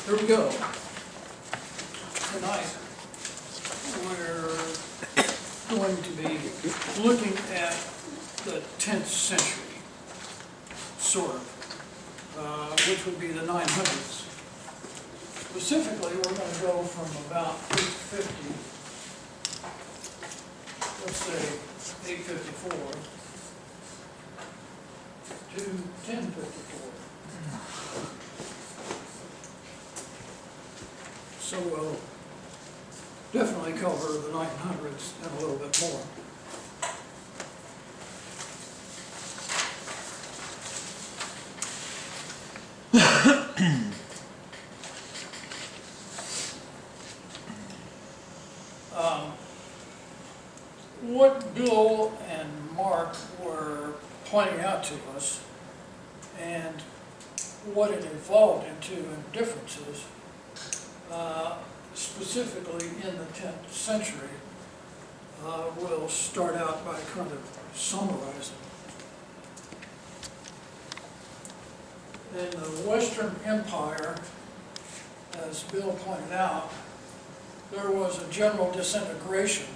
Here we go. Tonight, we're going to be looking at the 10th century, sort of, which would be the 900s. Specifically, we're going to go from about 850, let's say 854, to 1054. So we'll definitely cover the 900s and a little bit more. What Bill and Mark were pointing out to us and what it evolved into in differences, specifically in the 10th century, we'll start out by kind of summarizing. In the Western Empire, as Bill pointed out, there was a general disintegration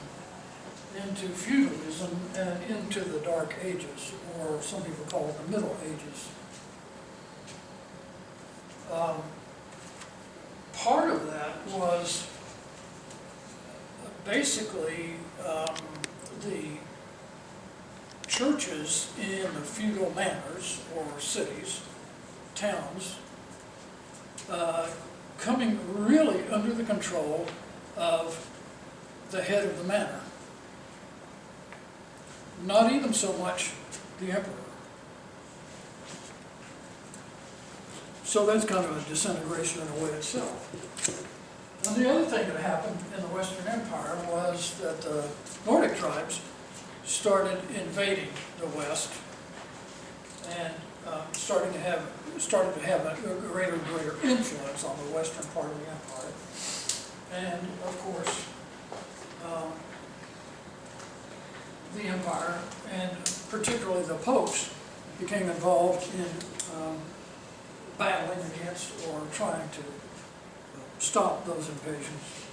into feudalism and into the Dark Ages, or some people call it the Middle Ages. Part of that was basically the churches in the feudal manors, or cities, towns, coming really under the control of the head of the manor. Not even so much the emperor. So that's kind of a disintegration in a way itself. And the other thing that happened in the Western Empire was that the Nordic tribes started invading the West and started to have a greater and greater influence on the western part of the empire. And of course, the empire, and particularly the popes, became involved in battling against or trying to stop those invasions.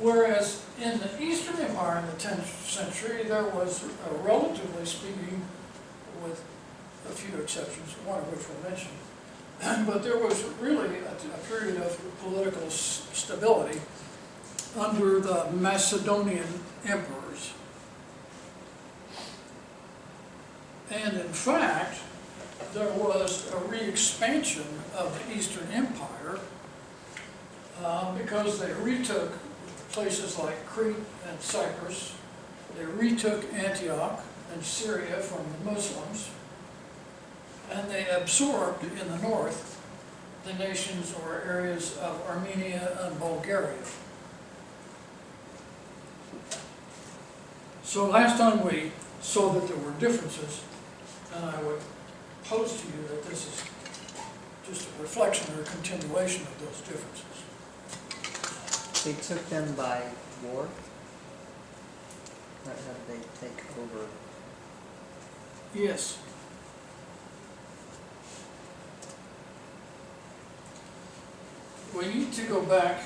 Whereas in the Eastern Empire in the 10th century, there was, relatively speaking, with a few exceptions, one of which we'll mention, but there was really a period of political stability under the Macedonian emperors. And in fact, there was a re-expansion of the Eastern Empire because they retook places like Crete and Cyprus. They retook Antioch and Syria from the Muslims, and they absorbed in the north the nations or areas of Armenia and Bulgaria. So last time we saw that there were differences, and I would pose to you that this is just a reflection or a continuation of those differences. They took them by war? How did they take over? Yes. We need to go back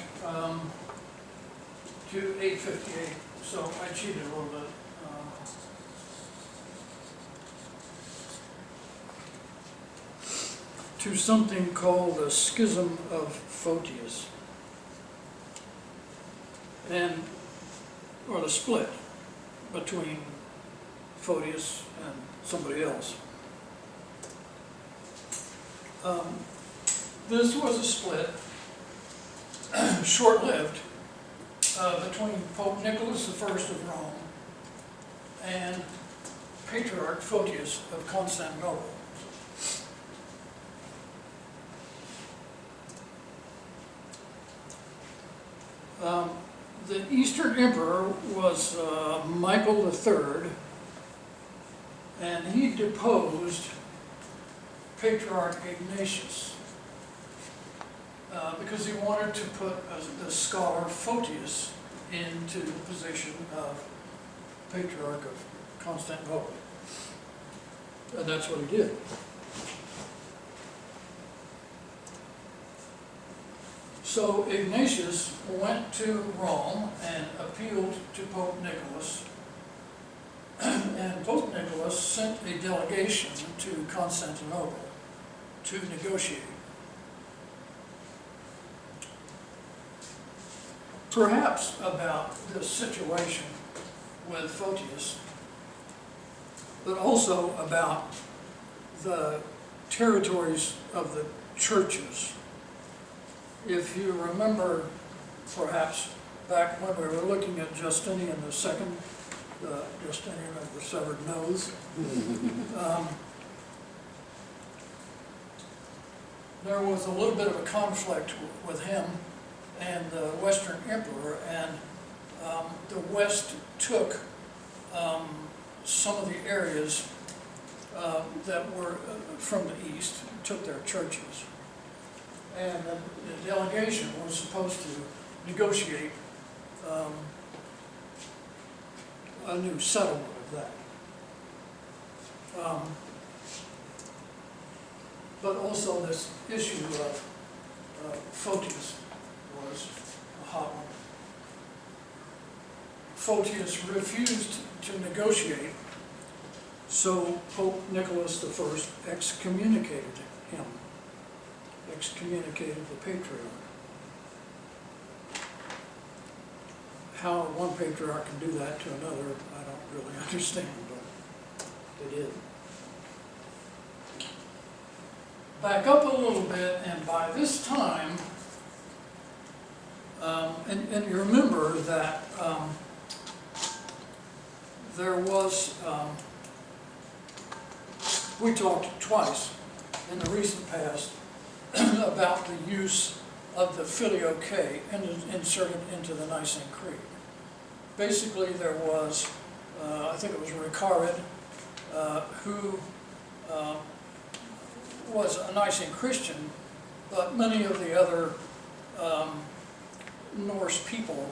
to 858, so I cheated a little bit. To something called the Schism of Photius, or the split between Photius and somebody else. This was a split, short-lived, between Pope Nicholas I of Rome and Patriarch Photius of Constantinople. The Eastern Emperor was Michael III, and he deposed Patriarch Ignatius because he wanted to put the scholar Photius into the position of Patriarch of Constantinople. And that's what he did. So Ignatius went to Rome and appealed to Pope Nicholas. And Pope Nicholas sent a delegation to Constantinople to negotiate. Perhaps about this situation with Photius, but also about the territories of the churches. If you remember, perhaps back when we were looking at Justinian II, the Justinian of the severed nose, there was a little bit of a conflict with him and the Western Emperor, and the West took some of the areas that were from the East, took their churches. And the delegation was supposed to negotiate a new settlement of that. But also this issue of Photius was a hot one. Photius refused to negotiate, so Pope Nicholas I excommunicated him, excommunicated the patriarch. How one patriarch can do that to another, I don't really understand, but they did. Back up a little bit, and by this time, and you remember that there was, we talked twice in the recent past about the use of the Filioque inserted into the Nicene Creed. Basically, there was, I think it was Recared, who was a Nicene Christian, but many of the other Norse people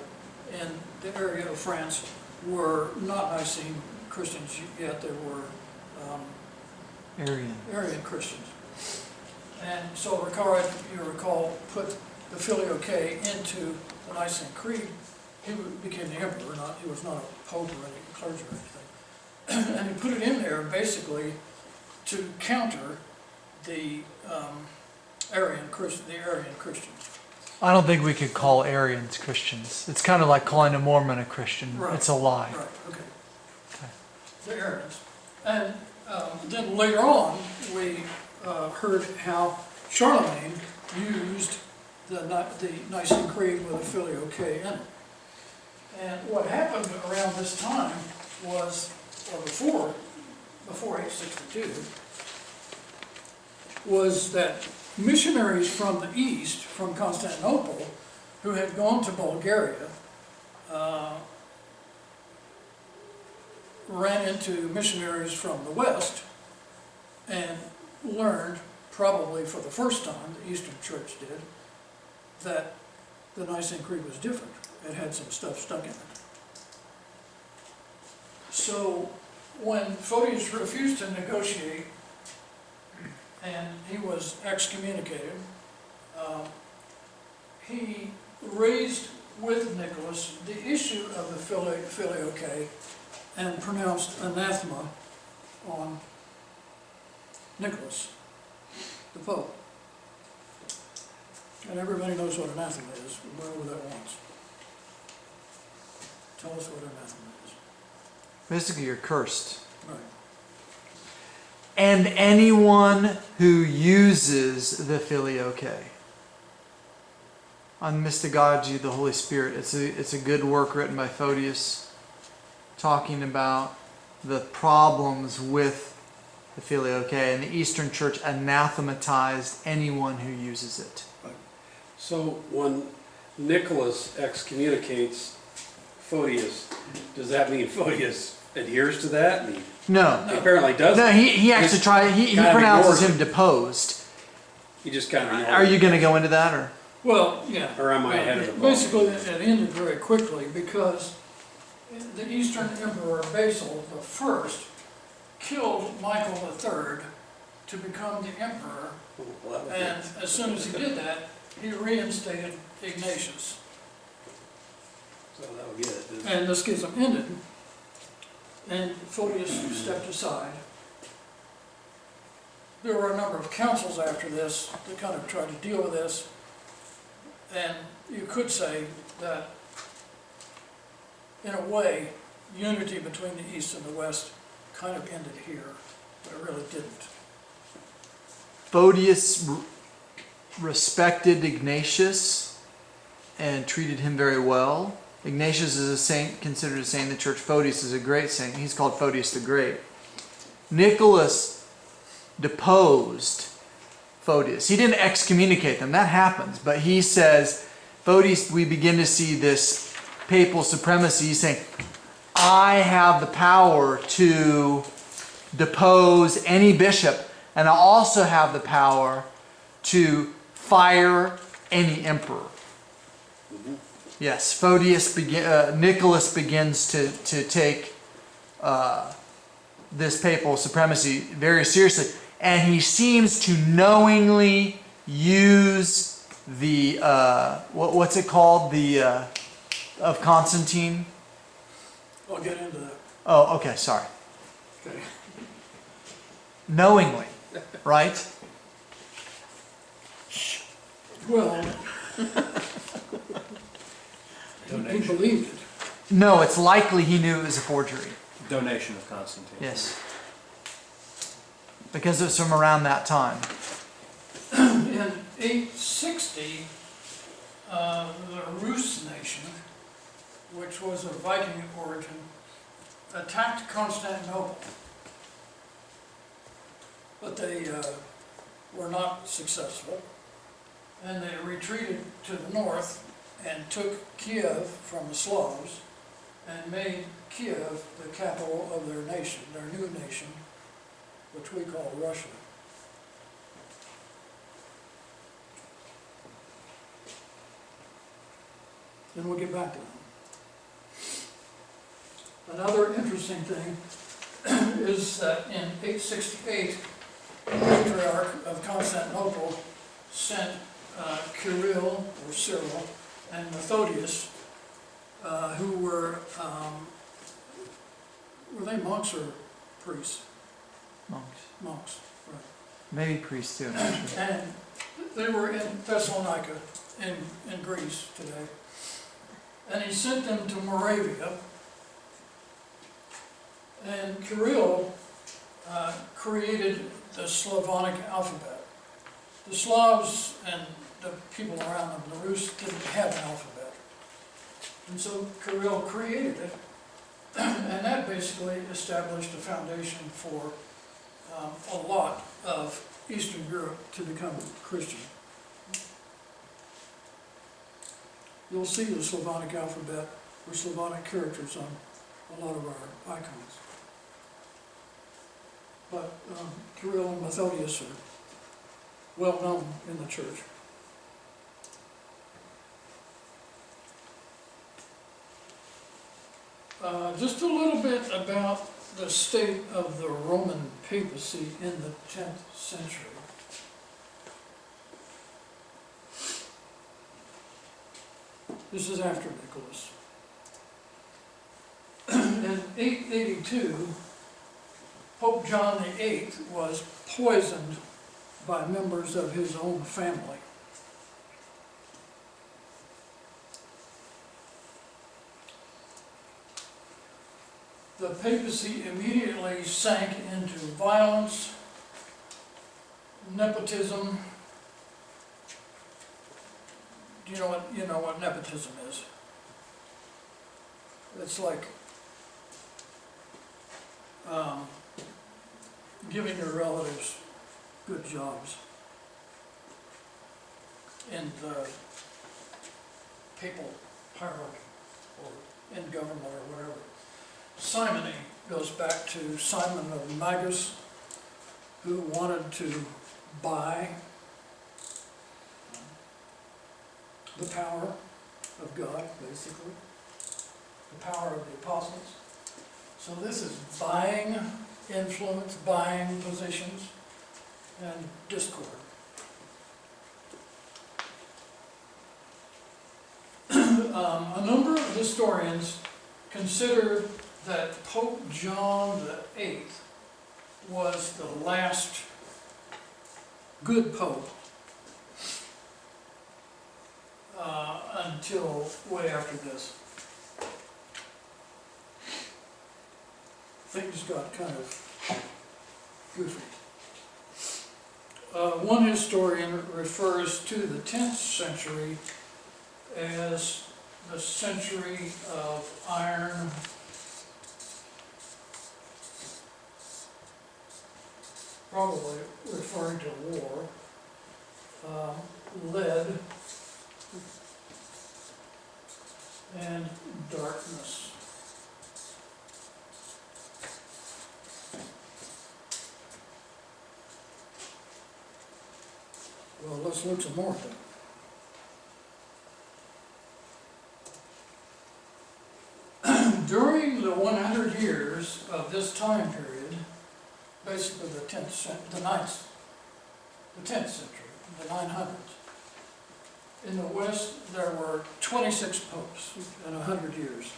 in the area of France were not Nicene Christians yet. They were Arian Christians. And so Recared, you recall, put the Filioque into the Nicene Creed. He became the emperor, he was not a pope or any clergy or anything. And he put it in there basically to counter the Arian Christians. I don't think we could call Arians Christians. It's kind of like calling a Mormon a Christian. Right. It's a lie. Right, okay. The Arians. And then later on, we heard how Charlemagne used the Nicene Creed with a Filioque in it. And what happened around this time was, or before 862, was that missionaries from the east, from Constantinople, who had gone to Bulgaria, ran into missionaries from the west and learned, probably for the first time, the Eastern Church did, that the Nicene Creed was different. It had some stuff stuck in it. So when Photius refused to negotiate and he was excommunicated, he raised with Nicholas the issue of the Filioque and pronounced anathema on Nicholas, the Pope. And everybody knows what anathema is. We'll go over that once. Tell us what anathema is. Basically, you're cursed. Right. And anyone who uses the Filioque. On Mystagogy, the Holy Spirit. It's a good work written by Photius, talking about the problems with the Filioque, and the Eastern Church anathematized anyone who uses it. Right. So when Nicholas excommunicates Photius, does that mean Photius adheres to that? I mean, No. he apparently doesn't. No, he actually he kind of pronounces ignores him deposed. He just kind of Are you going to go into that, or? Well, yeah. Or am I ahead of the ball? Basically, it ended very quickly because the Eastern Emperor Basil I killed Michael III to become the emperor, Well, that was and it. as soon as he did that, he reinstated Ignatius, So that'll get it. and the schism ended, and Photius stepped aside. There were a number of councils after this that kind of tried to deal with this, and you could say that, in a way, unity between the East and the West kind of ended here, but it really didn't. Photius respected Ignatius and treated him very well. Ignatius is a saint, considered a saint in the church. Photius is a great saint. He's called Photius the Great. Nicholas deposed Photius. He didn't excommunicate them. That happens. But he says, Photius, we begin to see this papal supremacy. He's saying, I have the power to depose any bishop, and I also have the power to fire any emperor. Yes, Nicholas begins to take this papal supremacy very seriously, and he seems to knowingly use the what's it called, the of Constantine. I'll get into that. Oh, okay, sorry. Okay. Knowingly, right? Well, he believed it. No, it's likely he knew it was a forgery. Donation of Constantine. Yes. Because it was from around that time. In 860, the Rus nation, which was of Viking origin, attacked Constantinople. But they were not successful, and they retreated to the north and took Kiev from the Slavs and made Kiev the capital of their nation, their new nation, which we call Russia. And we'll get back to them. Another interesting thing is that in 868, the Patriarch of Constantinople sent Kirill, or Cyril, and Methodius, who were they monks or priests? Monks. Monks, right. Maybe priests too. I'm not sure. And they were in Thessalonica, in Greece today. And he sent them to Moravia. And Kirill created the Slavonic alphabet. The Slavs and the people around them, the Rus, didn't have an alphabet. And so Kirill created it, and that basically established a foundation for a lot of Eastern Europe to become Christian. You'll see the Slavonic alphabet or Slavonic characters on a lot of our icons. But Kirill and Methodius are well known in the church. Just a little bit about the state of the Roman papacy in the 10th century. This is after Nicholas. In 882, Pope John VIII was poisoned by members of his own family. The papacy immediately sank into violence, nepotism. Do you know what nepotism is? It's like giving your relatives good jobs in the papal hierarchy or in government or whatever. Simony goes back to Simon of Magus, who wanted to buy the power of God, basically, the power of the apostles. So this is buying influence, buying positions, and discord. a number of historians consider that Pope John VIII was the last good pope until way after this. Things got kind of goofy. One historian refers to the 10th century as the century of iron, probably referring to war, lead, and darkness. Well, let's look some more at that. During the 100 years of this time period, basically the 10th century, the 900s, in the West there were 26 popes in 100 years.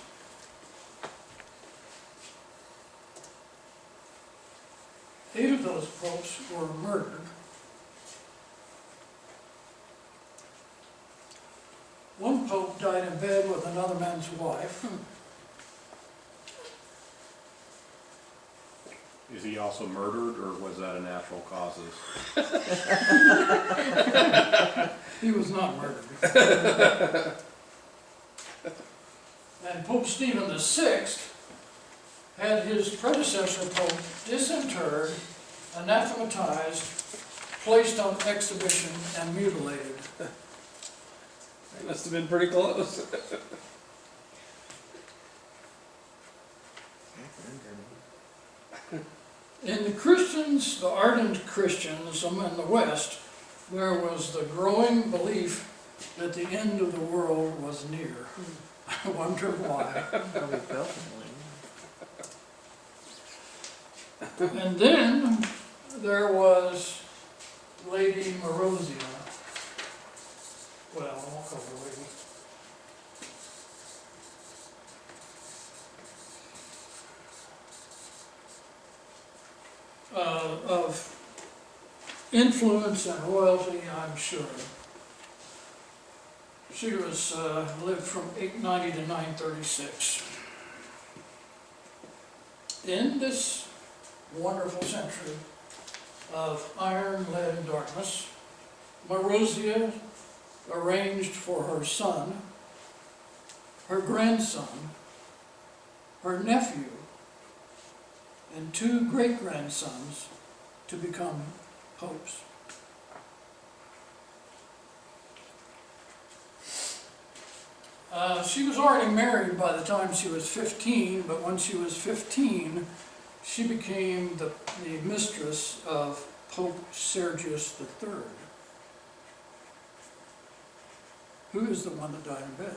Eight of those popes were murdered. One pope died in bed with another man's wife. Is he also murdered, or was that a natural causes? He was not murdered. And Pope Stephen VI had his predecessor pope disinterred, anathematized, placed on exhibition, and mutilated. It must have been pretty close. In the Christians, the ardent Christians in the West, there was the growing belief that the end of the world was near. I wonder why. Probably felt that way. And then there was Lady Marosi. Well, I won't call her lady. Of influence and royalty, I'm sure. She was lived from 890 to 936. In this wonderful century of iron, lead, and darkness, Marosia arranged for her son, her grandson, her nephew, and two great-grandsons to become popes. She was already married by the time she was 15, but when she was 15, she became the mistress of Pope Sergius III. Who is the one that died in bed?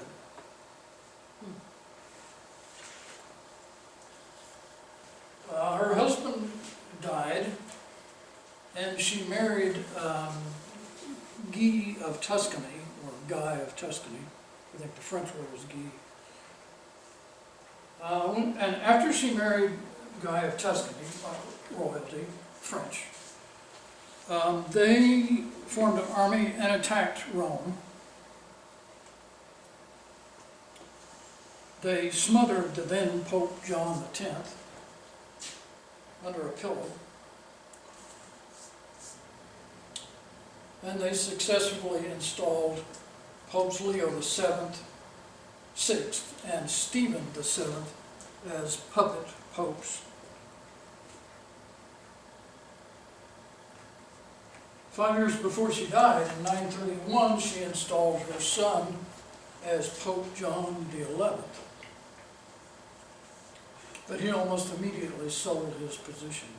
Her husband died, and she married Guy of Tuscany, or Guy of Tuscany. I think the French word was Guy. And after she married Guy of Tuscany, royalty, French, they formed an army and attacked Rome. They smothered the then Pope John X under a pillow. And they successfully installed Popes Leo VII, VI, and Stephen VII as puppet popes. 5 years before she died, in 931, she installed her son as Pope John XI. But he almost immediately sold his position.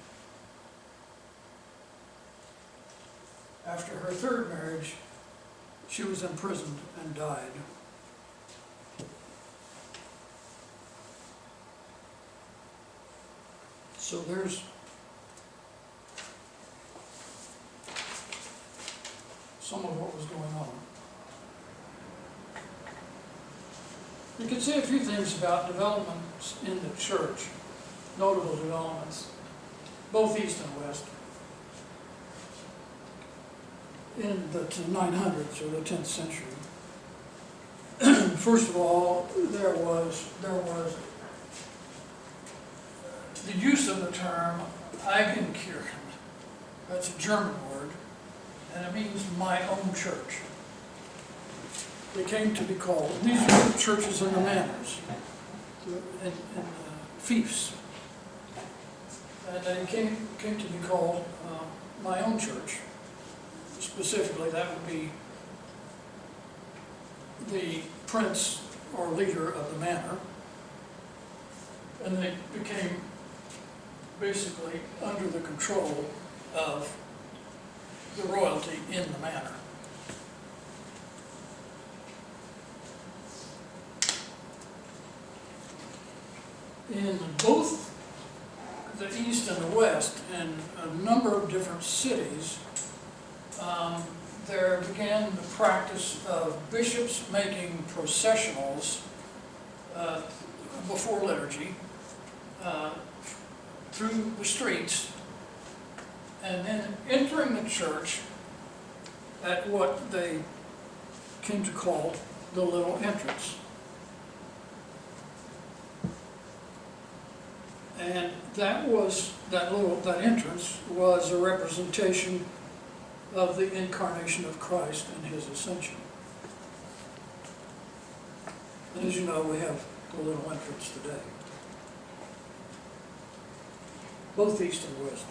After her third marriage, she was imprisoned and died. So there's some of what was going on. You can say a few things about developments in the church, notable developments, both east and west, in the 900s or the 10th century. First of all, there was the use of the term Eigenkirchen. That's a German word, and it means my own church. They came to be called, these are the churches in the manors, and fiefs. And they came to be called my own church. Specifically, that would be the prince or leader of the manor. And they became basically under the control of the royalty in the manor. In both the east and the west, in a number of different cities, there began the practice of bishops making processionals before liturgy through the streets, and then entering the church at what they came to call the little entrance. And that entrance was a representation of the incarnation of Christ and his ascension. And as you know, we have the little entrance today, both east and west.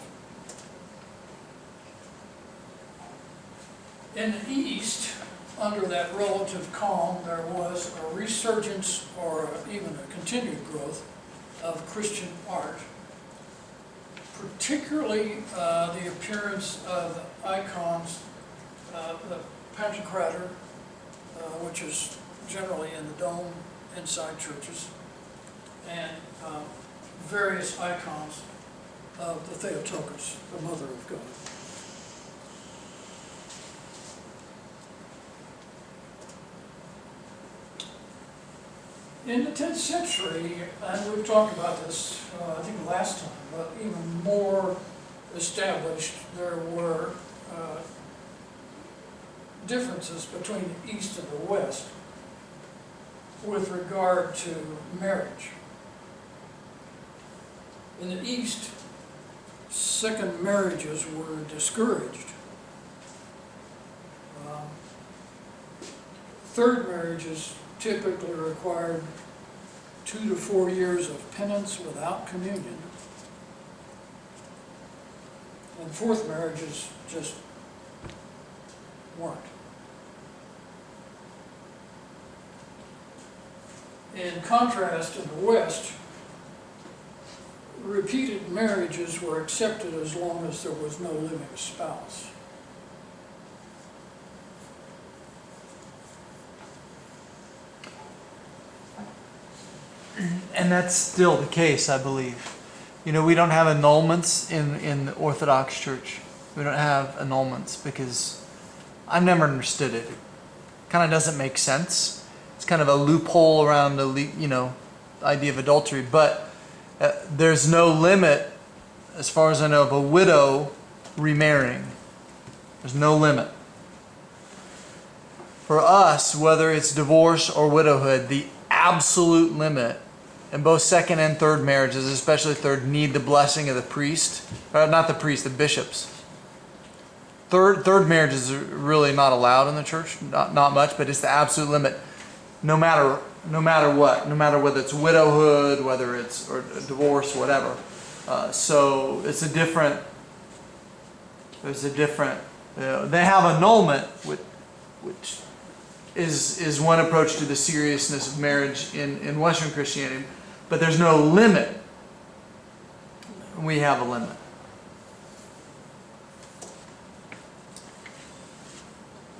In the east, under that relative calm, there was a resurgence or even a continued growth of Christian art, particularly the appearance of icons, the Pantocrator, which is generally in the dome inside churches, and various icons of the Theotokos, the Mother of God. In the 10th century, and we've talked about this, I think last time, but even more established, there were differences between the East and the West with regard to marriage. In the East, second marriages were discouraged. Third marriages typically required 2 to 4 years of penance without communion. And fourth marriages just weren't. In contrast, in the West, repeated marriages were accepted as long as there was no living spouse. And that's still the case, I believe. You know, we don't have annulments in the Orthodox Church. We don't have annulments because I've never understood it. It kind of doesn't make sense. It's kind of a loophole around the idea of adultery. But there's no limit, as far as I know, of a widow remarrying. There's no limit. For us, whether it's divorce or widowhood, the absolute limit in both second and third marriages, especially third, need the blessing of the priest. Not the priest, the bishops. Third marriages are really not allowed in the church. Not much, but it's the absolute limit. No matter what. No matter whether it's widowhood, whether it's or divorce, whatever. So it's a different. There's a different. They have annulment, which is one approach to the seriousness of marriage in Western Christianity, but there's no limit. We have a limit.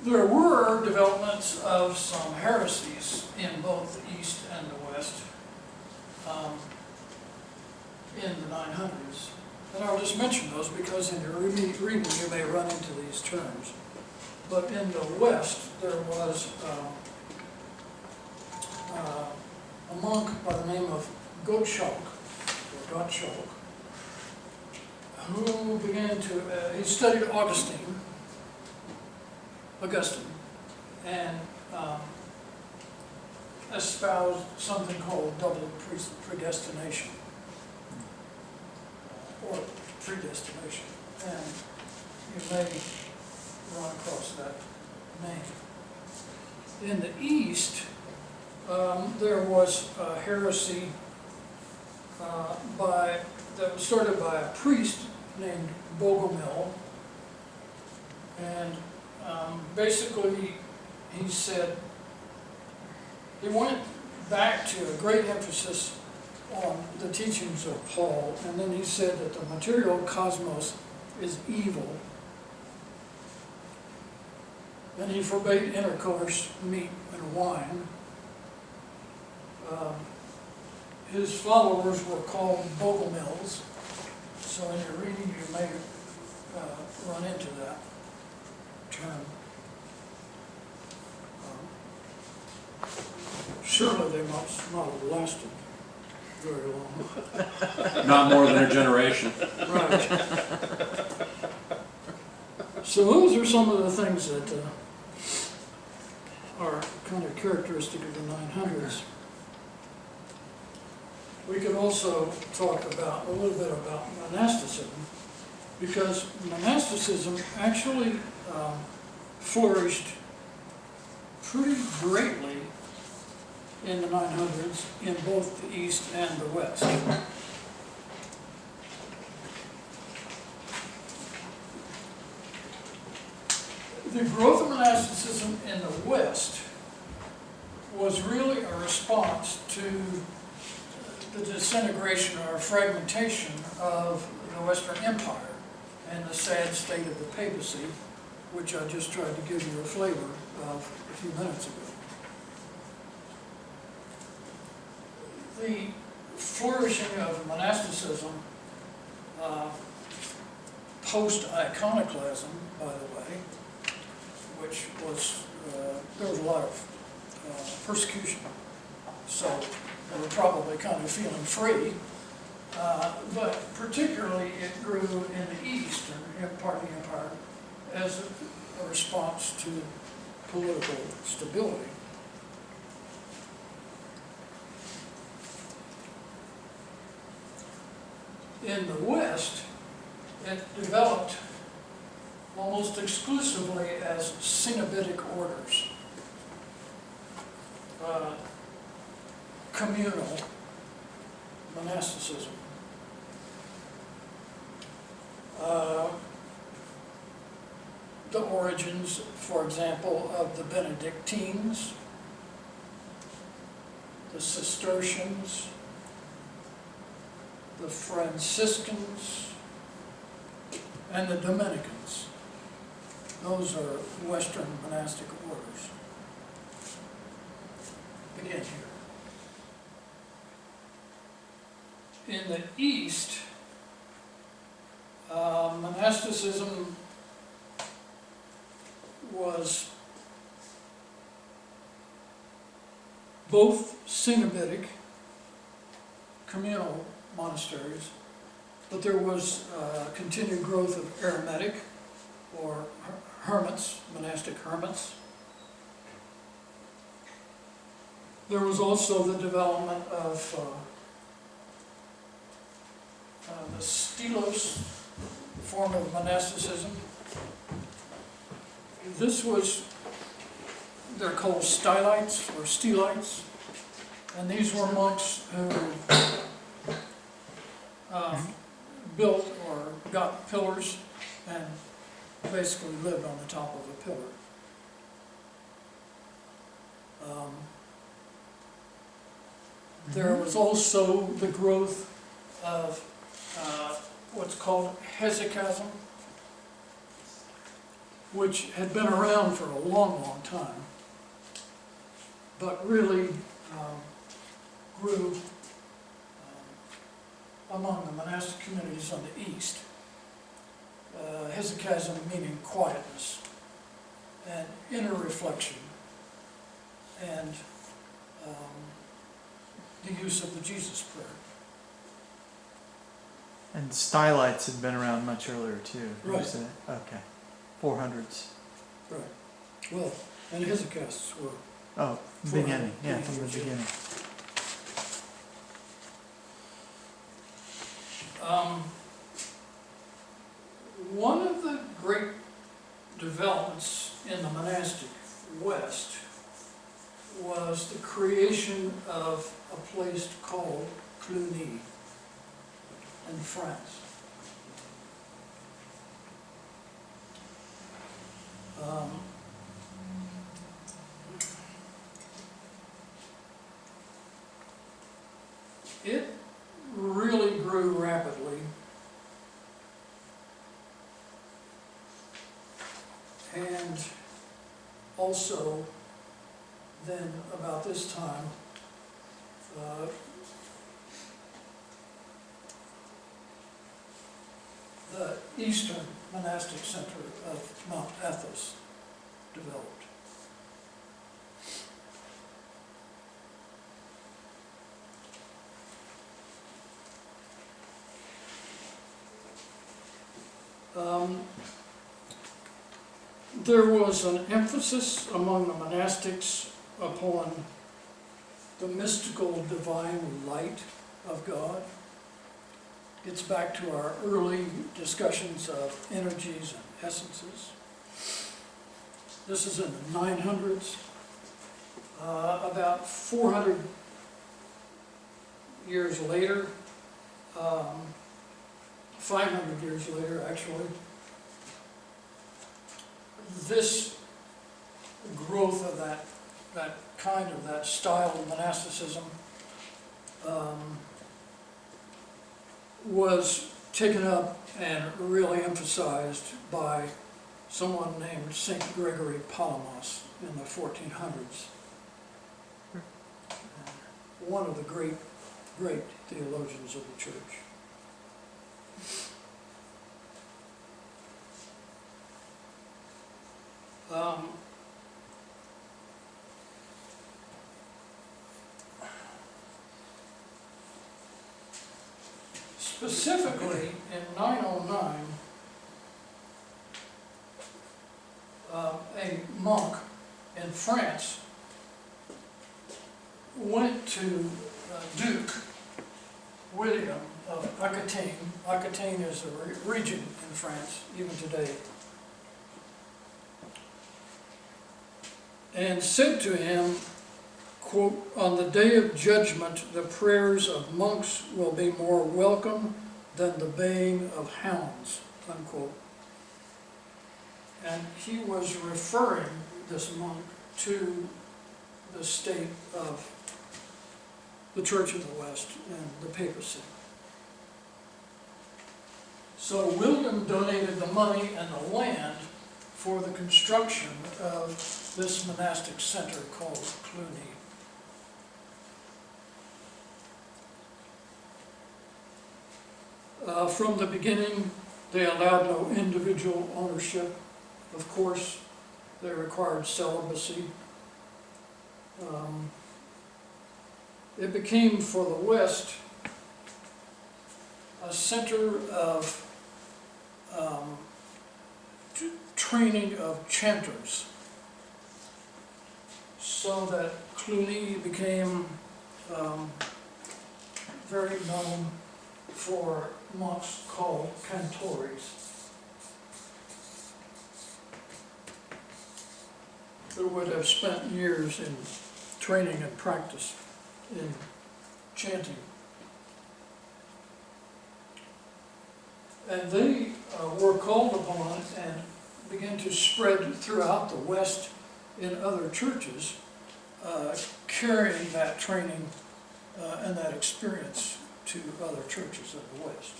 There were developments of some heresies in both the East and the West in the 900s. And I'll just mention those because in your reading you may run into these terms. But in the West, there was a monk by the name of Gottschalk, who began to, he studied Augustine, and espoused something called double predestination, or predestination, and you may run across that name. In the East, there was a heresy that was started by a priest named Bogomil, and basically he said he went back to a great emphasis on the teachings of Paul, and then he said that the material cosmos is evil, and he forbade intercourse, meat, and wine. His followers were called Bogomils, so in your reading you may run into that term. Surely they must not have lasted very long. Not more than a generation. Right. So those are some of the things that are kind of characteristic of the 900s. We could also talk about a little bit about monasticism, because monasticism actually flourished pretty greatly in the 900s in both the East and the West. The growth of monasticism in the West was really a response to the disintegration or fragmentation of the Western Empire and the sad state of the Papacy, which I just tried to give you a flavor of a few minutes ago. The flourishing of monasticism post-iconoclasm, by the way, which was, there was a lot of persecution, so they were probably kind of feeling free, but particularly it grew in the Eastern part of the empire as a response to political stability. In the West, it developed almost exclusively as Cenobitic orders, communal monasticism. The origins, for example, of the Benedictines, the Cistercians, the Franciscans, and the Dominicans. Those are Western monastic orders. Begin here. In the East, monasticism was both Cenobitic, communal monasteries, but there was continued growth of eremitic, or hermits, monastic hermits. There was also the development of the Stelos form of monasticism. This was, they're called stylites or stelites, and these were monks who built or got pillars and basically lived on the top of a pillar. There was also the growth of what's called Hezekiah, which had been around for a long, long time, but really grew among the monastic communities on the East. Hezekiah meaning quietness and inner reflection and the use of the Jesus prayer. And stylites had been around much earlier too. you Right. said? Okay. 400s. Right. Well, and Hezekiah's were, Oh, 400, beginning. Yeah, from the 400, yeah. beginning. One of the great developments in the monastic West was the creation of a place called Cluny in France. It really grew rapidly. And also, then about this time, the eastern monastic center of Mount Athos developed. There was an emphasis among the monastics upon the mystical divine light of God. Gets back to our early discussions of energies and essences. This is in the 900s. About 400 years later, 500 years later actually, this growth of that kind of that style of monasticism was taken up and really emphasized by someone named Saint Gregory Palamas in the 1400s. One of the great theologians of the church. Specifically, in 909, a monk in France went to Duke William of Aquitaine. Aquitaine is a region in France, even today. And said to him, quote, "On the day of judgment, the prayers of monks will be more welcome than the baying of hounds," unquote. And he was referring, this monk, to the state of the Church of the West and the Papacy. So William donated the money and the land for the construction of this monastic center called Cluny. From the beginning, they allowed no individual ownership. Of course, they required celibacy. It became, for the West, a center of training of chanters, so that Cluny became very known for monks called cantores, who would have spent years in training and practice in chanting. And they were called upon and began to spread throughout the West in other churches, carrying that training and that experience to other churches of the West.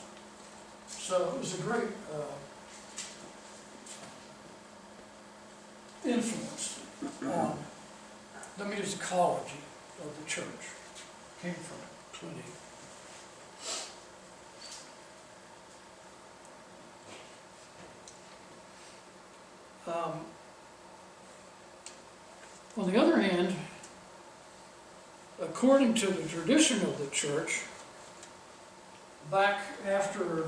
So it was a great influence on the musicology of the church. Came from Cluny. On the other hand, according to the tradition of the church, back after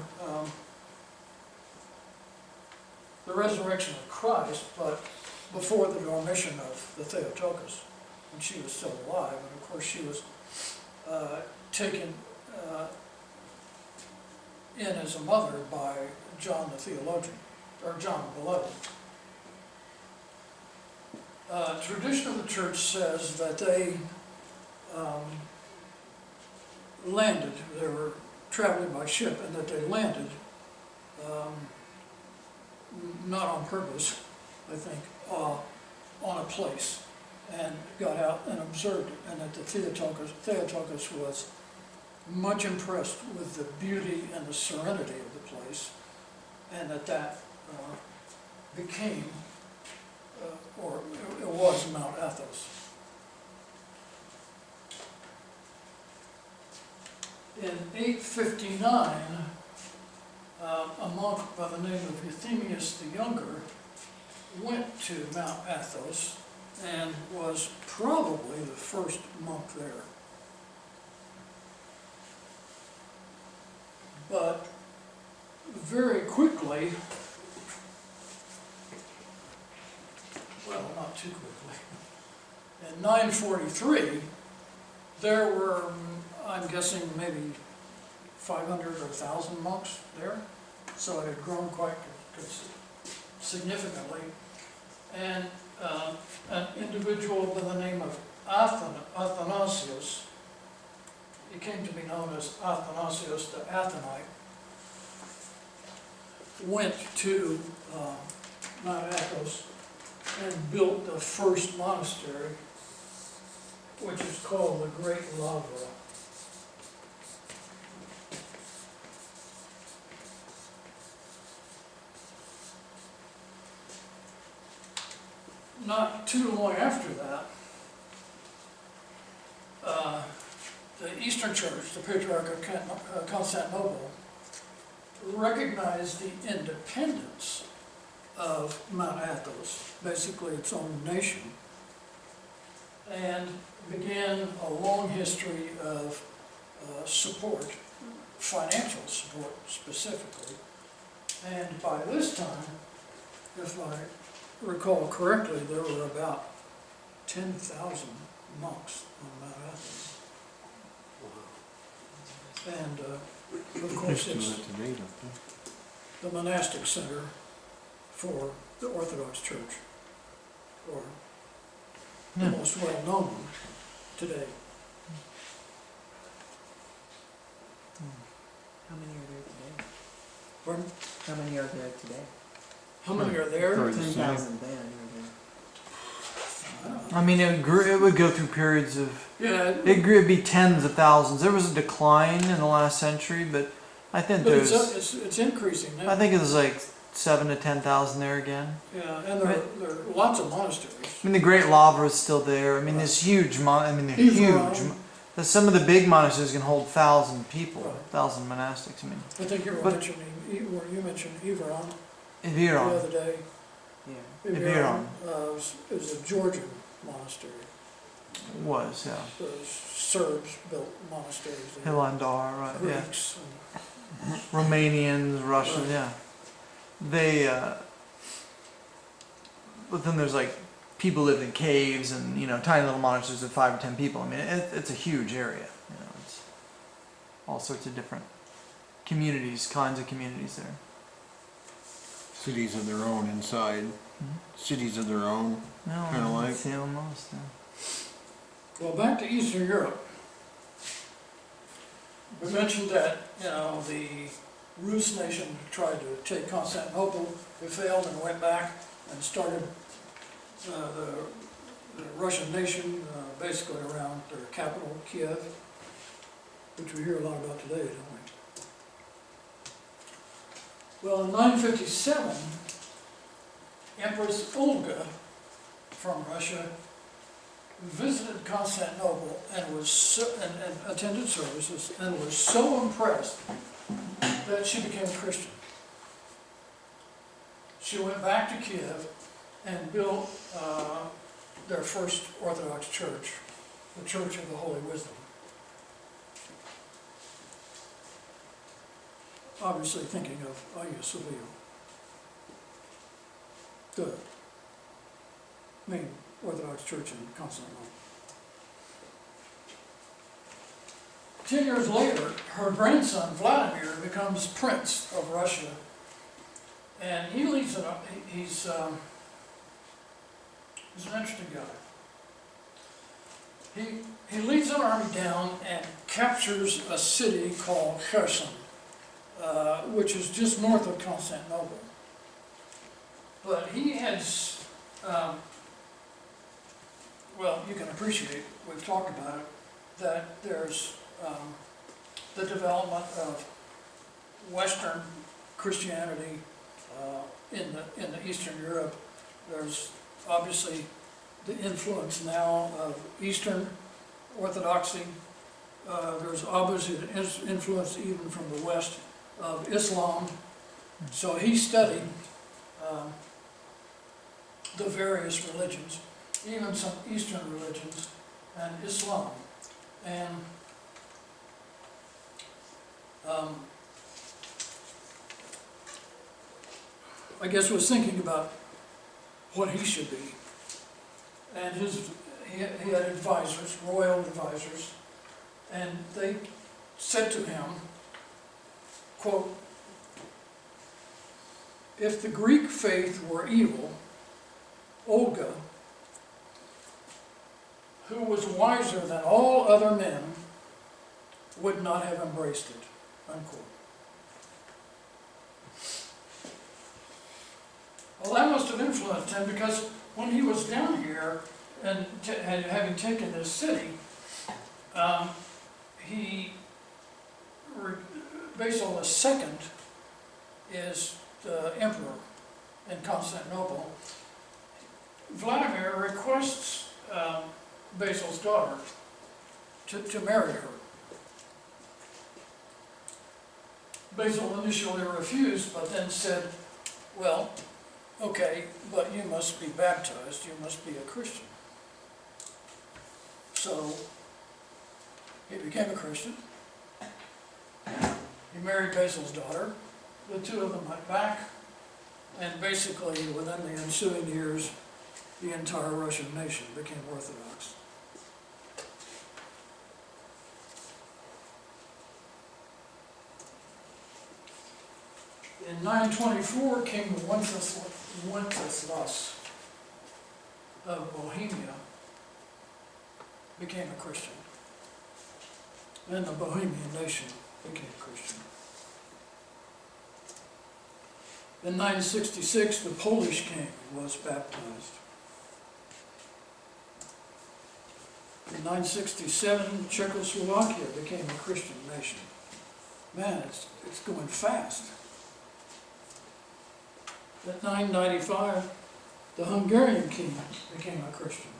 the resurrection of Christ, but before the dormition of the Theotokos, when she was still alive, and of course she was taken in as a mother by John the theologian, or John the Beloved. Tradition of the church says that they landed, they were traveling by ship, and that they landed, not on purpose, I think, on a place, and got out and observed it, and that the Theotokos was much impressed with the beauty and the serenity of the place, and that became, or it was Mount Athos. In 859, a monk by the name of Euthemius the Younger went to Mount Athos and was probably the first monk there. But very quickly, well, not too quickly, in 943, there were, I'm guessing, maybe 500 or 1,000 monks there. So it had grown quite significantly. And an individual by the name of Athanasius, he came to be known as Athanasius the Athonite, went to Mount Athos and built the first monastery, which is called the Great Lavra. Not too long after that, the Eastern Church, the Patriarch of Constantinople, recognized the independence of Mount Athos, basically its own nation, and began a long history of support, financial support specifically. And by this time, if I recall correctly, there were about 10,000 monks on Mount Athos. And of course it's the monastic center for the Orthodox Church, or the most well-known one today. How many are there today? Pardon? How many are there today? How many are there? 10,000 then are there. I mean, it would go through periods of, Yeah, it'd be tens of thousands. There was a decline in the last century, but I think but there's, it's increasing now. I think it was like 7 to 10,000 there again. Yeah, and there are lots of monasteries. I mean, the Great Lavra is still there. I mean, this huge, they're huge. Iveron. Some of the big monasteries can hold 1,000 people, Right. 1,000 monastics. I mean, I think you were But- mentioning, you mentioned Iveron the Iveron. other day. Yeah. Iveron. Is a Georgian monastery. Was, yeah. The Serbs built monasteries there. Hilandar, right, yeah. Greeks. Romanians, Russians, Right. yeah. They, but then there's like, people lived in caves and, tiny little monasteries with 5 or 10 people. I mean, it's a huge area. It's all sorts of different communities, kinds of communities there. Cities of their own inside. Cities of their own. No, Kinda like- it's almost, Well, back to Eastern Europe. We mentioned that, the Rus nation tried to take Constantinople. They failed and went back and started the Russian nation basically around their capital, Kiev, which we hear a lot about today, don't we? Well, in 957, Empress Olga from Russia visited Constantinople and and attended services and was so impressed that she became a Christian. She went back to Kiev and built their first Orthodox church the Church of the Holy Wisdom. Obviously thinking of Hagia Sophia, the main Orthodox Church in Constantinople. 10 years later, her grandson Vladimir becomes Prince of Russia, and he leads it up. He's an interesting guy. He leads an army down and captures a city called Kherson, which is just north of Constantinople. But he has, well, you can appreciate, we've talked about it, that there's the development of Western Christianity in the Eastern Europe. There's obviously the influence now of Eastern Orthodoxy. There's obviously the influence even from the West of Islam. So he studied the various religions, even some Eastern religions and Islam. And I guess was thinking about what he should be. And he had advisors, royal advisors, and they said to him, quote, "If the Greek faith were evil, Olga, who was wiser than all other men, would not have embraced it," unquote. Well, that must have influenced him, because when he was down here and having taken this city, Basil II is the emperor in Constantinople. Vladimir requests Basil's daughter to marry her. Basil initially refused, but then said, "Well, okay, but you must be baptized, you must be a Christian." So he became a Christian. He married Basil's daughter. The two of them went back, and basically within the ensuing years, the entire Russian nation became Orthodox. In 924, King Wenceslas of Bohemia became a Christian, and the Bohemian nation became Christian. In 966, the Polish king was baptized. In 967, Czechoslovakia became a Christian nation. Man, it's going fast. At 995, the Hungarian king became a Christian.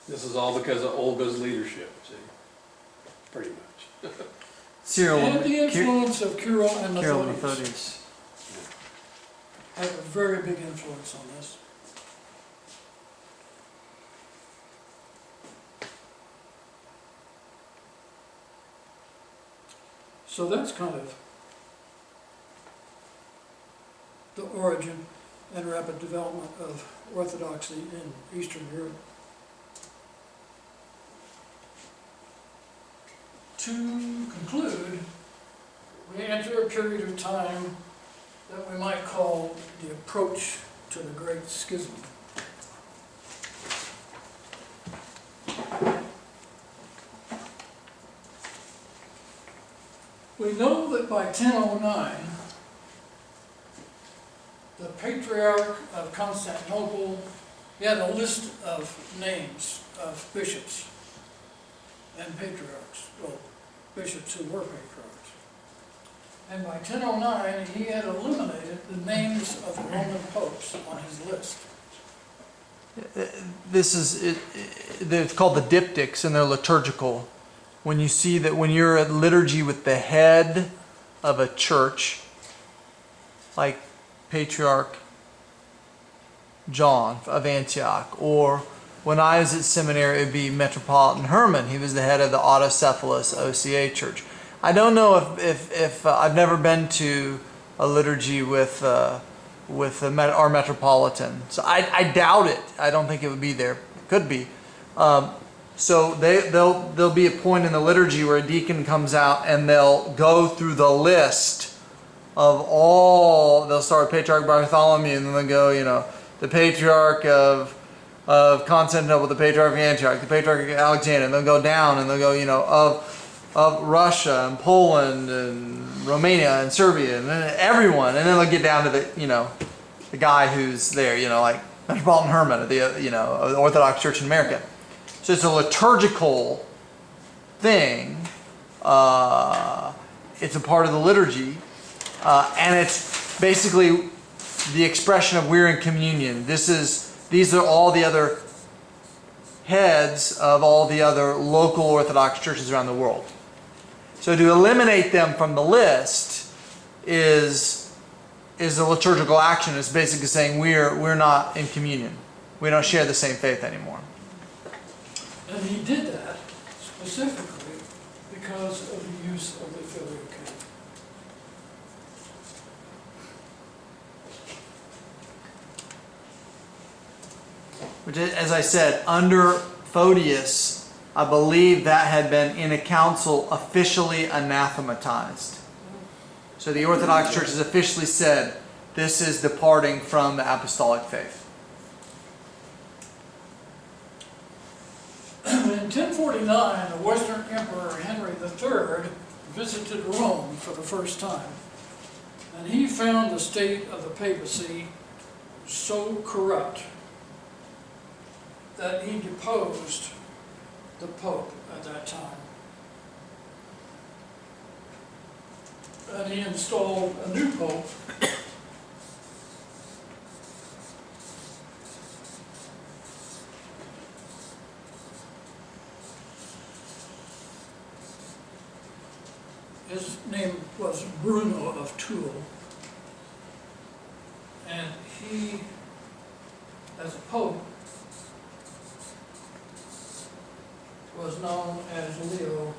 This is all because of Olga's leadership, see? Pretty much. Cyril And the influence of Kirill and Cyril Methodius Methodius. had a very big influence on this. So that's kind of the origin and rapid development of Orthodoxy in Eastern Europe. To conclude, we enter a period of time that we might call the approach to the Great Schism. We know that by 1009, the Patriarch of Constantinople, he had a list of names of bishops and patriarchs, well, bishops who were patriarchs. And by 1009, he had eliminated the names of the Roman popes on his list. This is it's called the diptychs, and they're liturgical. When you see that when you're at liturgy with the head of a church, like Patriarch John of Antioch, or when I was at seminary, it would be Metropolitan Herman. He was the head of the Autocephalous OCA Church. I don't know if I've never been to a liturgy with our Metropolitan, so I doubt it. I don't think it would be there. It could be. So there'll be a point in the liturgy where a deacon comes out and they'll go through the list of all. They'll start with Patriarch Bartholomew, and then they'll go, the Patriarch of Constantinople, the Patriarch of Antioch, the Patriarch of Alexander, and they'll go down and they'll go, of Russia and Poland and Romania and Serbia and then everyone, and then they'll get down to the guy who's there, like Metropolitan Herman of the Orthodox Church in America. So it's a liturgical thing. It's a part of the liturgy, and it's basically the expression of we're in communion. These are all the other heads of all the other local Orthodox churches around the world. So to eliminate them from the list is a liturgical action. It's basically saying we're not in communion. We don't share the same faith anymore. And he did that specifically because of the use of the filioque. Which, as I said, under Photius, I believe that had been in a council officially anathematized. So the Orthodox Church has officially said this is departing from the apostolic faith. In 1049, the Western Emperor Henry III visited Rome for the first time, and he found the state of the papacy so corrupt that he deposed the Pope at that time. And he installed a new Pope, his name was Bruno of Toul, and he, as a Pope, was known as Leo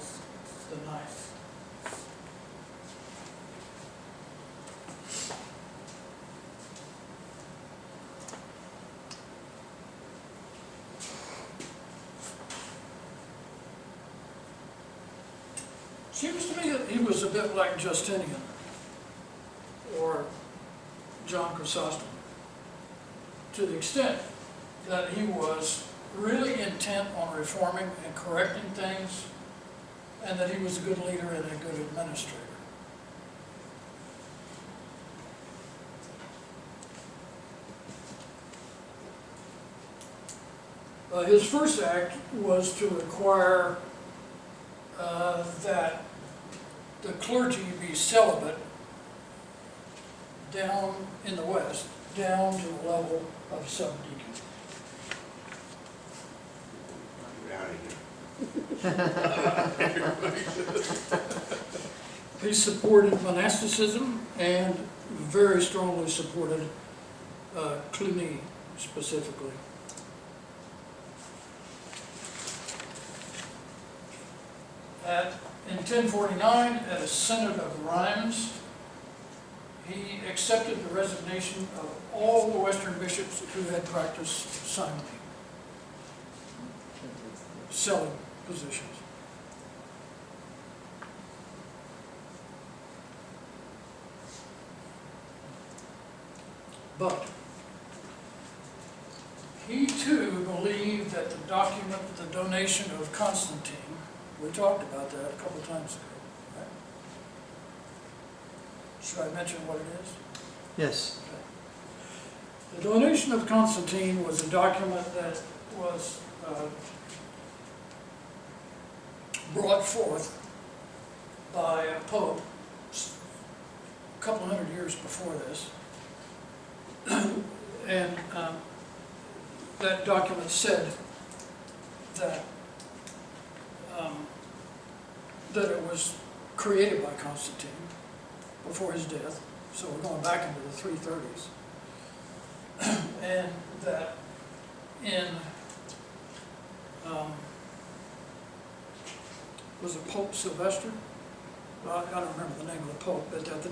the Ninth. Seems to me that he was a bit like Justinian or John Chrysostom, to the extent that he was really intent on reforming and correcting things, and that he was a good leader and a good administrator. His first act was to require that the clergy be celibate down in the West, down to the level of subdeacon. He supported monasticism and very strongly supported Cluny specifically. In 1049, at a synod of Rheims, he accepted the resignation of all the Western bishops who had practiced simony, selling positions. But he too believed that the document, the donation of Constantine, we talked about that a couple times ago, right? Should I mention what it is? Yes. Okay. The donation of Constantine was a document that was brought forth by a pope a couple hundred years before this. And that document said that that it was created by Constantine before his death, so we're going back into the 330s, and that in was it Pope Sylvester? I don't remember the name of the Pope, but at the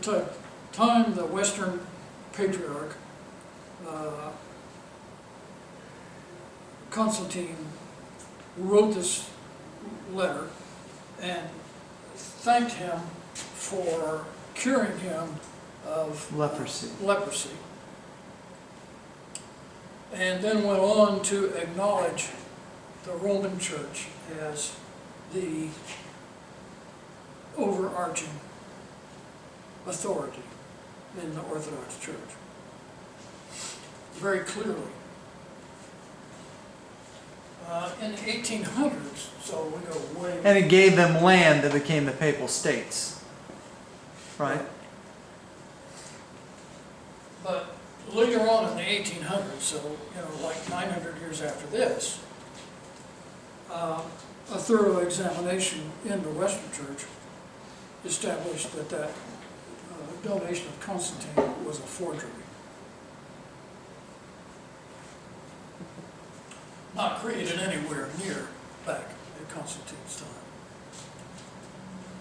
time the Western Patriarch, Constantine, wrote this letter and thanked him for curing him of Leprosy. And then went on to acknowledge the Roman Church as the overarching authority in the Orthodox Church. Very clearly. In the 1800s, so we go way... And it gave them land that became the Papal States. Right? But later on in the 1800s, so, like 900 years after this, a thorough examination in the Western Church established that donation of Constantine was a forgery. Not created anywhere near back at Constantine's time.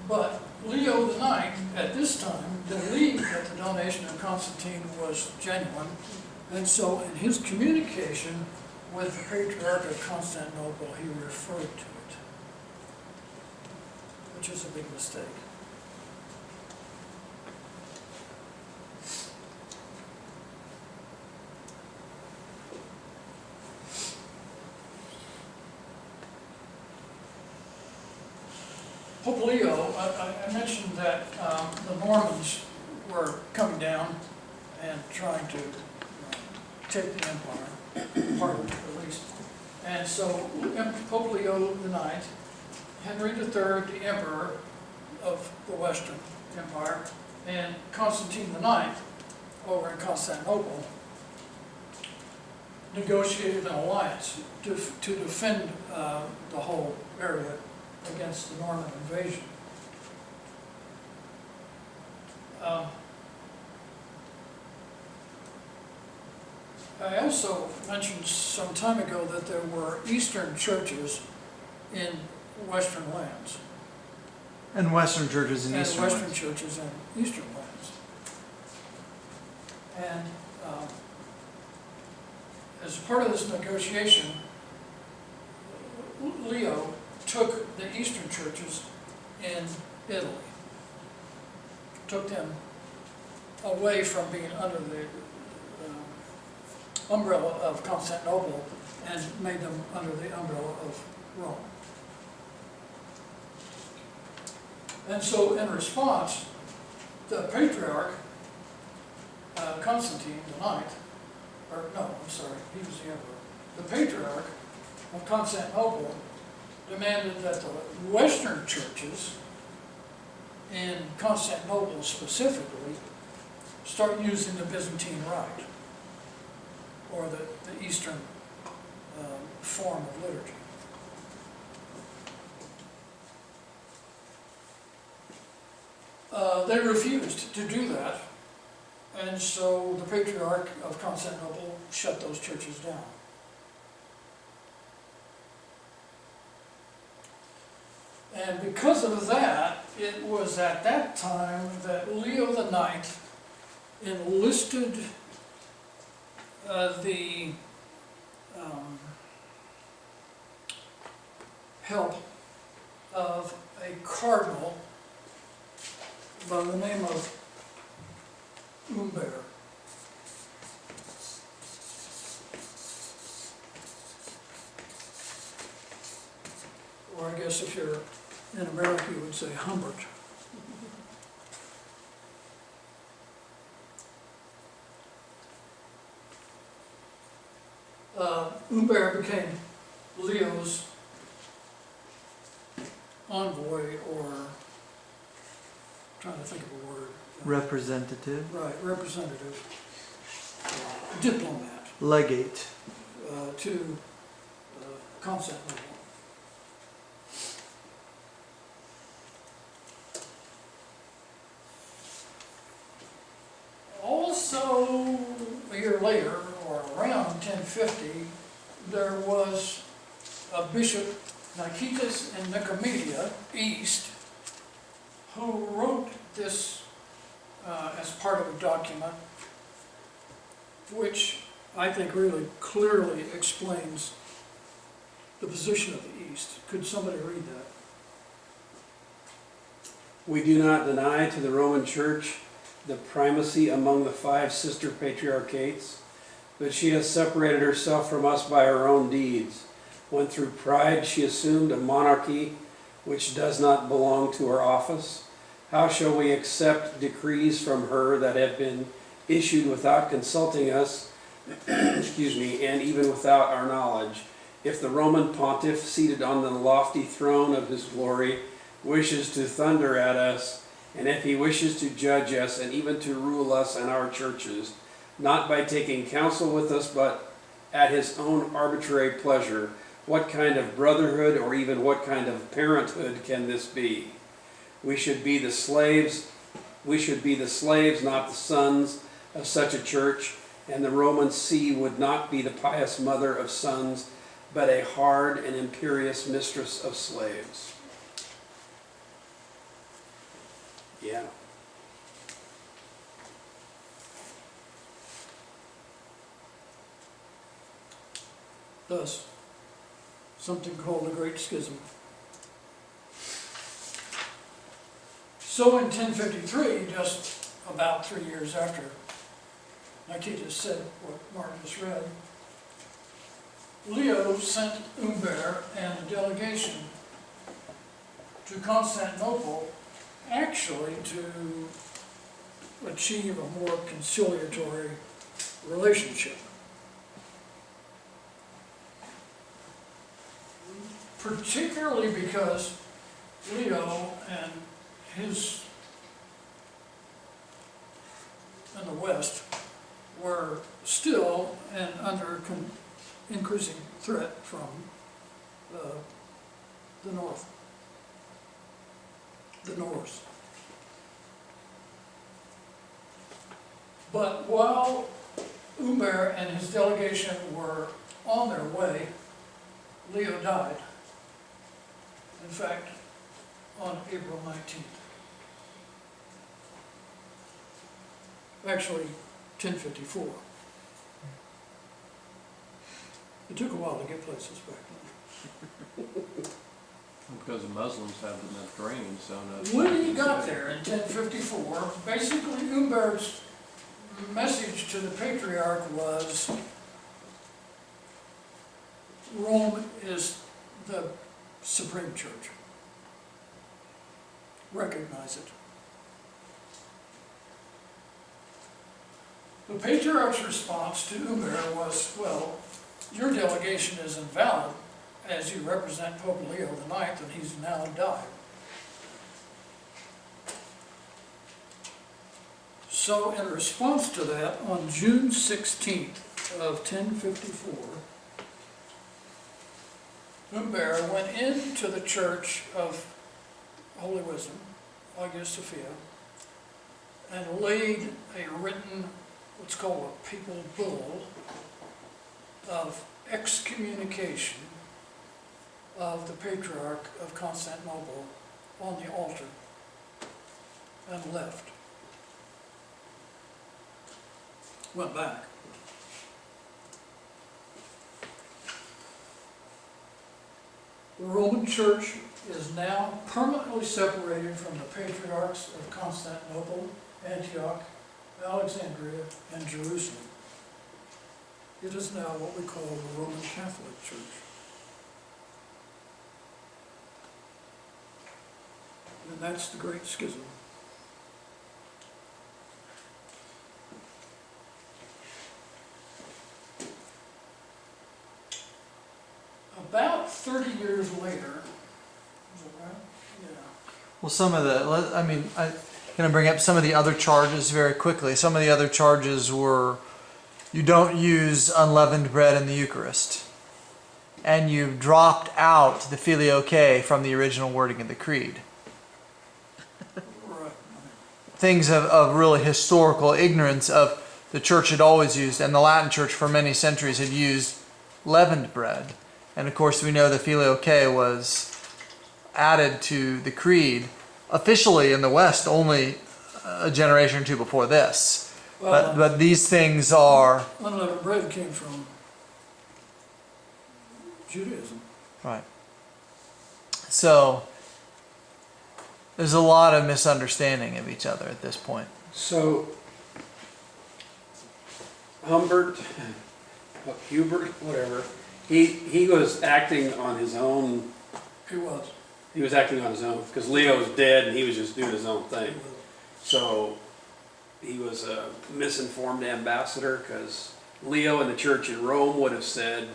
But Leo IX, at this time, believed that the donation of Constantine was genuine, and so in his communication with the Patriarch of Constantinople, he referred to it, which is a big mistake. Pope Leo, I mentioned that the Normans were coming down and trying to take the empire, part of it at least. And so Pope Leo IX, Henry III, the emperor of the Western Empire, and Constantine IX over in Constantinople negotiated an alliance to defend the whole area against the Norman invasion. I also mentioned some time ago that there were Eastern churches in Western lands. And Western churches in And Eastern Western lands. churches in Eastern lands. And as part of this negotiation, Leo took the Eastern churches in Italy, took them away from being under the umbrella of Constantinople and made them under the umbrella of Rome. And so in response, the Patriarch, Constantine IX, he was the emperor, the Patriarch of Constantinople demanded that the Western churches, in Constantinople specifically, start using the Byzantine Rite, or the Eastern form of liturgy. They refused to do that, and so the Patriarch of Constantinople shut those churches down. And because of that, it was at that time that Leo IX enlisted the help of a cardinal by the name of Humbert. Or I guess if you're in America, you would say Humbert. Humbert became Leo's envoy, or trying to think of a word. Representative. Right, representative, diplomat Legate. to Constantinople. Also, a year later, or around 1050, there was a bishop Nicetas and Nicomedia, East, who wrote this as part of a document which I think really clearly explains the position of the East. Could somebody read that? We do not deny to the Roman Church the primacy among the 5 sister patriarchates, but she has separated herself from us by her own deeds, when through pride she assumed a monarchy which does not belong to her office. How shall we accept decrees from her that have been issued without consulting us, excuse me, and even without our knowledge, if the Roman pontiff, seated on the lofty throne of his glory, wishes to thunder at us, and if he wishes to judge us and even to rule us and our churches, not by taking counsel with us, but at his own arbitrary pleasure, what kind of brotherhood or even what kind of parenthood can this be? We should be the slaves, not the sons of such a church, and the Roman see would not be the pious mother of sons, but a hard and imperious mistress of slaves. Yeah. Thus, something called the Great Schism. So in 1053, just about 3 years after Nicetas said what Martin just read, Leo sent Umber and a delegation to Constantinople, actually to achieve a more conciliatory relationship. Particularly because Leo and the West were still and under increasing threat from the North, the Norse. But while Umber and his delegation were on their way, Leo died. In fact, on April 19th. Actually, 1054. It took a while to get places back then. Because the Muslims have enough drains, so When he got there in 1054, basically Umber's message to the patriarch was, Rome is the supreme church. Recognize it. The patriarch's response to Umber was, well, your delegation is invalid as you represent Pope Leo IX, and he's now died. So in response to that, on June 16th of 1054, Umber went into the Church of Holy Wisdom, Hagia Sophia, and laid a written, what's called a papal bull, of excommunication of the Patriarch of Constantinople on the altar, and left. Went back. The Roman Church is now permanently separated from the Patriarchs of Constantinople, Antioch, Alexandria, and Jerusalem. It is now what we call the Roman Catholic Church. And that's the Great Schism. About 30 years later, is that right? Yeah. Well, some of the, I'm going to bring up some of the other charges very quickly. Some of the other charges were, you don't use unleavened bread in the Eucharist, and you dropped out the filioque from the original wording of the creed. Right. Things of really historical ignorance of the church had always used, and the Latin church for many centuries had used leavened bread. And of course, we know the Filioque was added to the creed officially in the West only a generation or two before this. Well, But these things are unleavened bread came from Judaism. right. So there's a lot of misunderstanding of each other at this point. So, Hubert, whatever, he was acting on his own. He was. He was acting on his own because Leo was dead and he was just doing his own thing. So he was a misinformed ambassador because Leo and the church in Rome would have said,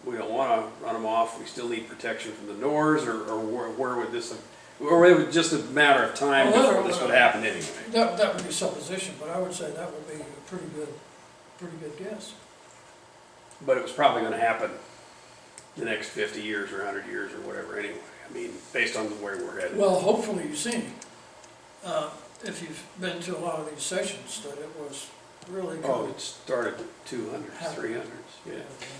we don't want to run them off. We still need protection from the Norse, or where would this have, or it was just a matter of time before this would happen anyway. That would be supposition, but I would say that would be a pretty good guess. But it was probably going to happen the next 50 years or 100 years or whatever anyway. I mean, based on where we're headed. Well, hopefully you've seen, if you've been to a lot of these sessions, that it was really Oh, good. it started 200s, 300s, yeah.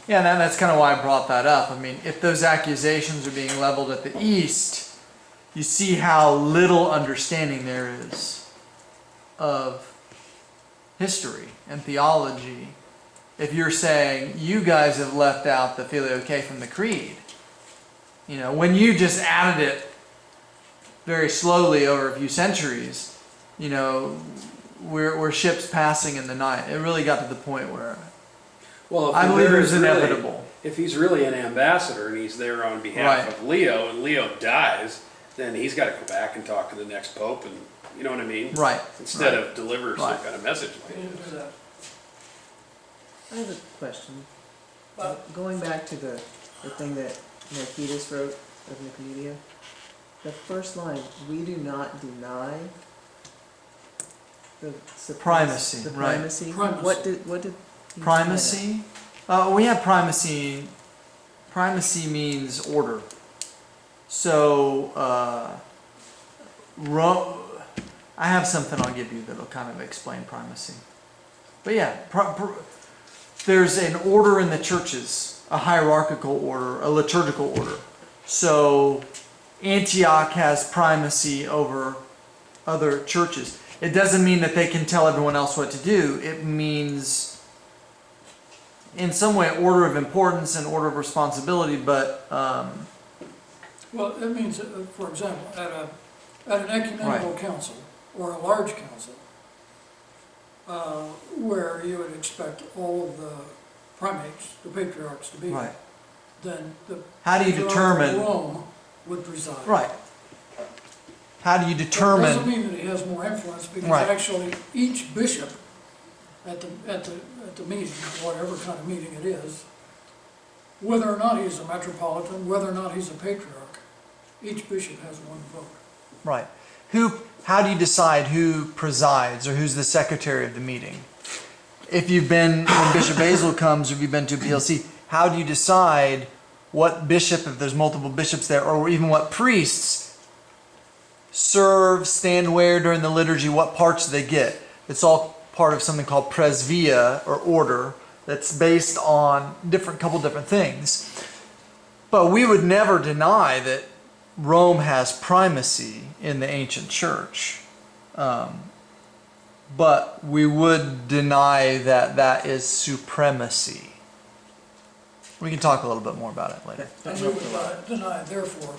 Yeah, and that's kind of why I brought that up. I mean, if those accusations are being leveled at the East, you see how little understanding there is of history and theology. If you're saying you guys have left out the Filioque from the Creed, you know, when you just added it very slowly over a few centuries, you know, we're ships passing in the night. It really got to the point where Well, I believe it was inevitable. If he's really an ambassador and he's there on behalf Right. of Leo, and Leo dies, then he's got to go back and talk to the next pope, and you know what I mean? Right. Instead right. of deliver Right. some kind of message. We didn't do that. I have a question. But Going back to the thing that Nepotism wrote of Nicomedia, the first line, we do not deny the Primacy, The right. primacy. Primacy. What did he mean by Primacy? We have primacy. Primacy means order. So, I have something I'll give you that'll kind of explain primacy. But yeah, there's an order in the churches, a hierarchical order, a liturgical order. So, Antioch has primacy over other churches. It doesn't mean that they can tell everyone else what to do. It means, in some way, order of importance and order of responsibility, but well, it means, for example, at an ecumenical council or a large council, where you would expect all of the primates, the patriarchs, to be, right. then the How do you patriarch determine? of Rome would preside. Right. How do you That determine? doesn't mean that he has more influence, because Right. actually each bishop at the meeting, whatever kind of meeting it is, whether or not he's a metropolitan, whether or not he's a patriarch, each bishop has one vote. Right. How do you decide who presides or who's the secretary of the meeting? If you've been, when Bishop Basil comes, or if you've been to PLC, how do you decide what bishop, if there's multiple bishops there, or even what priests serve, stand where during the liturgy, what parts do they get? It's all part of something called presvia, or order, that's based on couple different things. But we would never deny that Rome has primacy in the ancient church. But we would deny that that is supremacy. We can talk a little bit more about it later. And we would deny, therefore,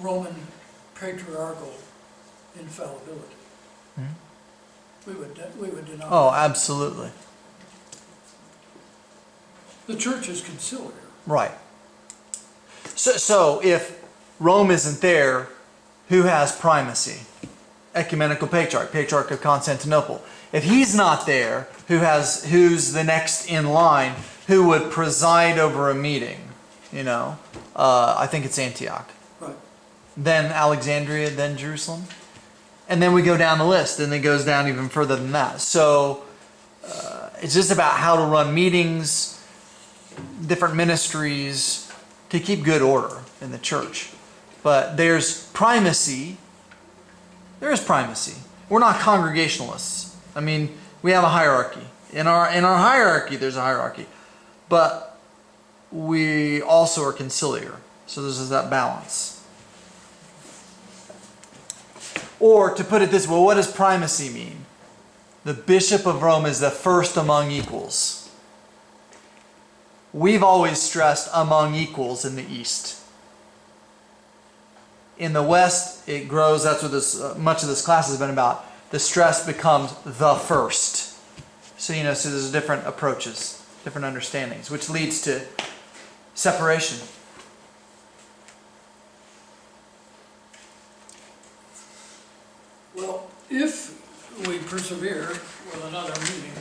Roman patriarchal infallibility. We would deny. Oh, absolutely. The church is conciliar. Right. So if Rome isn't there, who has primacy? Ecumenical patriarch, Patriarch of Constantinople. If he's not there, who's the next in line? Who would preside over a meeting? You know, I think it's Antioch. Right. Then Alexandria, then Jerusalem. And then we go down the list, and it goes down even further than that. So it's just about how to run meetings, different ministries, to keep good order in the church. But there's primacy. There is primacy. We're not Congregationalists. I mean, we have a hierarchy. In our hierarchy, there's a hierarchy. But we also are conciliar. So there's that balance. Or to put it this way, what does primacy mean? The Bishop of Rome is the first among equals. We've always stressed among equals in the East. In the West, it grows. That's what much of this class has been about. The stress becomes the first. So there's different approaches, different understandings, which leads to separation. Well, if we persevere with another meeting,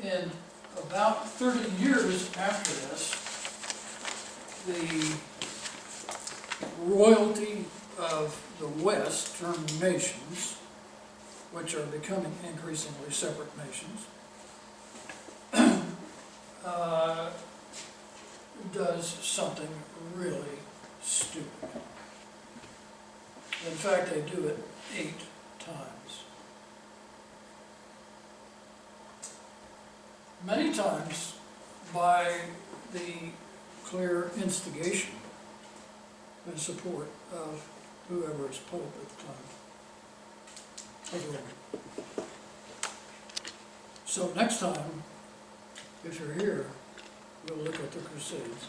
in about 30 years after this, the royalty of the Western nations, which are becoming increasingly separate nations, does something really stupid. In fact, they do it 8 times. Many times by the clear instigation and support of whoever is Pope at the time of Rome. So next time, if you're here, we'll look at the Crusades.